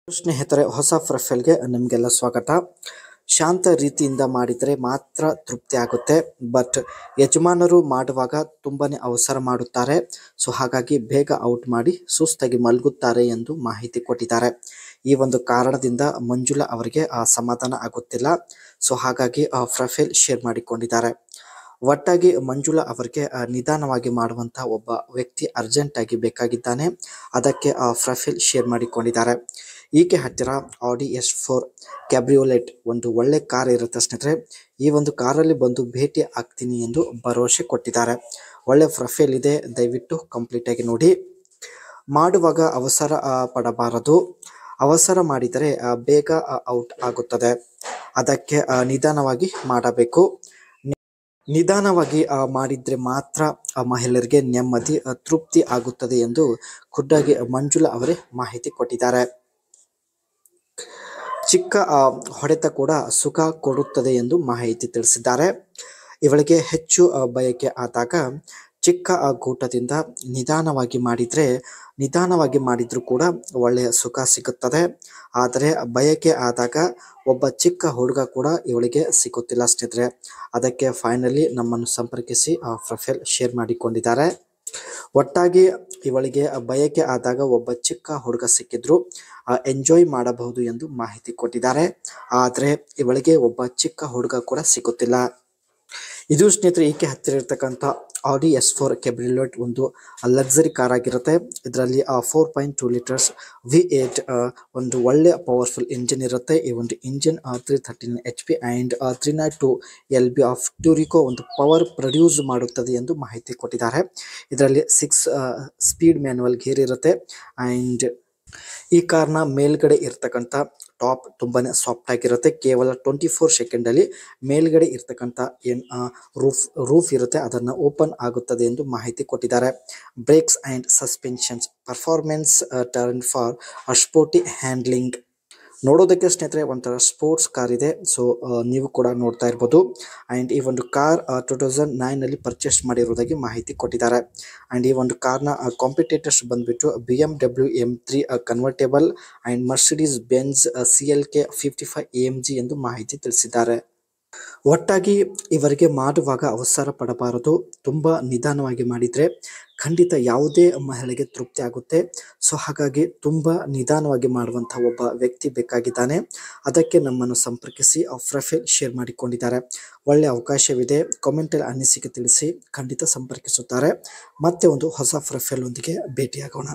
ಸ್ನೇಹಿತರೆ, ಹೊಸ ಪ್ರೊಫೈಲ್ಗೆ ನಿಮಗೆಲ್ಲ ಸ್ವಾಗತ. ಶಾಂತ ರೀತಿಯಿಂದ ಮಾಡಿದರೆ ಮಾತ್ರ ತೃಪ್ತಿ ಆಗುತ್ತೆ. ಬಟ್ ಯಜಮಾನರು ಮಾಡುವಾಗ ತುಂಬಾನೇ ಅವಸರ ಮಾಡುತ್ತಾರೆ. ಸೊ ಹಾಗಾಗಿ ಬೇಗ ಔಟ್ ಮಾಡಿ ಸುಸ್ತಾಗಿ ಮಲಗುತ್ತಾರೆ ಎಂದು ಮಾಹಿತಿ ಕೊಟ್ಟಿದ್ದಾರೆ. ಈ ಒಂದು ಕಾರಣದಿಂದ ಮಂಜುಳಾ ಅವರಿಗೆ ಸಮಾಧಾನ ಆಗುತ್ತಿಲ್ಲ. ಸೊ ಹಾಗಾಗಿ ಪ್ರೊಫೈಲ್ ಶೇರ್ ಮಾಡಿಕೊಂಡಿದ್ದಾರೆ. ಒಟ್ಟಾಗಿ ಮಂಜುಳಾ ಅವರಿಗೆ ನಿಧಾನವಾಗಿ ಮಾಡುವಂತಹ ಒಬ್ಬ ವ್ಯಕ್ತಿ ಅರ್ಜೆಂಟ್ ಆಗಿ ಬೇಕಾಗಿದ್ದಾನೆ. ಅದಕ್ಕೆ ಪ್ರೊಫೈಲ್ ಶೇರ್ ಮಾಡಿಕೊಂಡಿದ್ದಾರೆ. ಈಕೆ ಹತ್ತಿರ ಆಡಿ S4 ಕ್ಯಾಬ್ರಿಯೋಲೆಟ್ ಒಂದು ಒಳ್ಳೆ ಕಾರ್ ಇರುತ್ತೆ ಸ್ನೇಹಿತರೆ. ಈ ಒಂದು ಕಾರಲ್ಲಿ ಬಂದು ಭೇಟಿ ಆಗ್ತೀನಿ ಎಂದು ಭರವಸೆ ಕೊಟ್ಟಿದ್ದಾರೆ. ಒಳ್ಳೆ ಪ್ರೊಫೈಲ್ ಇದೆ, ದಯವಿಟ್ಟು ಕಂಪ್ಲೀಟ್ ಆಗಿ ನೋಡಿ. ಮಾಡುವಾಗ ಅವಸರ ಪಡಬಾರದು. ಅವಸರ ಮಾಡಿದರೆ ಬೇಗ ಔಟ್ ಆಗುತ್ತದೆ. ಅದಕ್ಕೆ ನಿಧಾನವಾಗಿ ಮಾಡಬೇಕು. ನಿಧಾನವಾಗಿ ಮಾಡಿದ್ರೆ ಮಾತ್ರ ಮಹಿಳೆಯರಿಗೆ ನೆಮ್ಮದಿ ತೃಪ್ತಿ ಆಗುತ್ತದೆ ಎಂದು ಖುದ್ದಾಗಿ ಮಂಜುಳಾ ಅವರೇ ಮಾಹಿತಿ ಕೊಟ್ಟಿದ್ದಾರೆ. ಚಿಕ್ಕ ಹೊಡೆತ ಕೂಡ ಸುಖ ಕೊಡುತ್ತದೆ ಎಂದು ಮಾಹಿತಿ ತಿಳಿಸಿದ್ದಾರೆ. ಇವಳಿಗೆ ಹೆಚ್ಚು ಬಯಕೆ ಆದಾಗ ಚಿಕ್ಕ ಗೂಟದಿಂದ ನಿಧಾನವಾಗಿ ಮಾಡಿದ್ರೂ ಕೂಡ ಒಳ್ಳೆಯ ಸುಖ ಸಿಗುತ್ತದೆ. ಆದರೆ ಬಯಕೆ ಆದಾಗ ಒಬ್ಬ ಚಿಕ್ಕ ಹುಡುಗ ಕೂಡ ಇವಳಿಗೆ ಸಿಗುತ್ತಿಲ್ಲ ಸ್ನೇಹಿತರೆ. ಅದಕ್ಕೆ ಫೈನಲಿ ನಮ್ಮನ್ನು ಸಂಪರ್ಕಿಸಿ ಪ್ರೊಫೈಲ್ ಶೇರ್ ಮಾಡಿಕೊಂಡಿದ್ದಾರೆ. ಒಟ್ಟಾಗಿ ಇವಳಿಗೆ ಬಯಕೆ ಆದಾಗ ಒಬ್ಬ ಚಿಕ್ಕ ಹುಡುಗ ಸಿಕ್ಕಿದ್ರು ಎಂಜಾಯ್ ಮಾಡಬಹುದು ಎಂದು ಮಾಹಿತಿ ಕೊಟ್ಟಿದ್ದಾರೆ. ಆದರೆ ಇವಳಿಗೆ ಒಬ್ಬ ಚಿಕ್ಕ ಹುಡುಗ ಕೂಡ ಸಿಗುತ್ತಿಲ್ಲ. ಇದು ಸ್ನೇಹಿತರೆ ಈಕೆ ಹತ್ತಿರ ಇರತಕ್ಕಂಥ ಆಡಿ S4 ಕ್ಯಾಬ್ರಿಯೋಲೆಟ್ ಒಂದು ಲಕ್ಸರಿ ಕಾರ್ ಆಗಿರುತ್ತೆ. ಇದರಲ್ಲಿ 4.2 ಲೀಟರ್ಸ್ V8 ಒಂದು ಒಳ್ಳೆ ಪವರ್ಫುಲ್ ಇಂಜಿನ್ ಇರುತ್ತೆ. ಈ ಒಂದು engine 339 HP and 302 LB of torque ಒಂದು ಪವರ್ ಪ್ರೊಡ್ಯೂಸ್ ಮಾಡುತ್ತದೆ ಎಂದು ಮಾಹಿತಿ ಕೊಟ್ಟಿದ್ದಾರೆ. ಇದರಲ್ಲಿ 6 ಸ್ಪೀಡ್ ಮ್ಯಾನ್ಯುವಲ್ ಗೇರ್ ಇರುತ್ತೆ. ಆ್ಯಂಡ್ ಈ ಕಾರ್ನ ಮೇಲ್ಗಡೆ ಇರ್ತಕ್ಕಂಥ ಟಾಪ್ ತುಂಬಾನೇ ಸಾಫ್ಟ್ ಆಗಿರುತ್ತೆ. ಕೇವಲ 24 ಸೆಕೆಂಡಲ್ಲಿ ಮೇಲ್ಗಡೆ ಇರ್ತಕ್ಕಂಥ ರೂಫ್ ಇರುತ್ತೆ, ಅದನ್ನು ಓಪನ್ ಆಗುತ್ತದೆ ಎಂದು ಮಾಹಿತಿ ಕೊಟ್ಟಿದ್ದಾರೆ. Brakes and suspensions performance turn for sporty handling. ನೋಡೋದಕ್ಕೆ ಸ್ನೇಹಿತರೆ ಒಂಥರ ಸ್ಪೋರ್ಟ್ಸ್ ಕಾರ್ ಇದೆ. ಸೊ ನೀವು ಕೂಡ ನೋಡ್ತಾ ಇರ್ಬೋದು. ಆ್ಯಂಡ್ ಈ ಒಂದು ಕಾರ್ 2009ನಲ್ಲಿ ಪರ್ಚೇಸ್ ಮಾಡಿರುವುದಾಗಿ ಮಾಹಿತಿ ಕೊಟ್ಟಿದ್ದಾರೆ. ಆ್ಯಂಡ್ ಈ ಒಂದು ಕಾರ್ನ ಕಾಂಪಿಟೇಟರ್ಸ್ ಬಂದ್ಬಿಟ್ಟು BMW M3 convertible and Mercedes Benz CLK 55 AMG ಎಂದು ಮಾಹಿತಿ ತಿಳಿಸಿದ್ದಾರೆ. ಒಟ್ಟಾಗಿ ಇವರಿಗೆ ಮಾಡುವಾಗ ಅವಸರ ಪಡಬಾರದು. ತುಂಬ ನಿಧಾನವಾಗಿ ಮಾಡಿದರೆ ಖಂಡಿತ ಯಾವುದೇ ಮಹಿಳೆಗೆ ತೃಪ್ತಿ ಆಗುತ್ತೆ. ಸೊ ಹಾಗಾಗಿ ತುಂಬ ನಿಧಾನವಾಗಿ ಮಾಡುವಂಥ ಒಬ್ಬ ವ್ಯಕ್ತಿ ಬೇಕಾಗಿದ್ದಾನೆ. ಅದಕ್ಕೆ ನಮ್ಮನ್ನು ಸಂಪರ್ಕಿಸಿ ಪ್ರೊಫೈಲ್ ಶೇರ್ ಮಾಡಿಕೊಂಡಿದ್ದಾರೆ. ಒಳ್ಳೆಯ ಅವಕಾಶವಿದೆ. ಕಾಮೆಂಟಲ್ಲಿ ಅನಿಸಿಕೆ ತಿಳಿಸಿ, ಖಂಡಿತ ಸಂಪರ್ಕಿಸುತ್ತಾರೆ. ಮತ್ತೆ ಒಂದು ಹೊಸ ಪ್ರೊಫೈಲ್ ಒಂದಿಗೆ ಭೇಟಿಯಾಗೋಣ.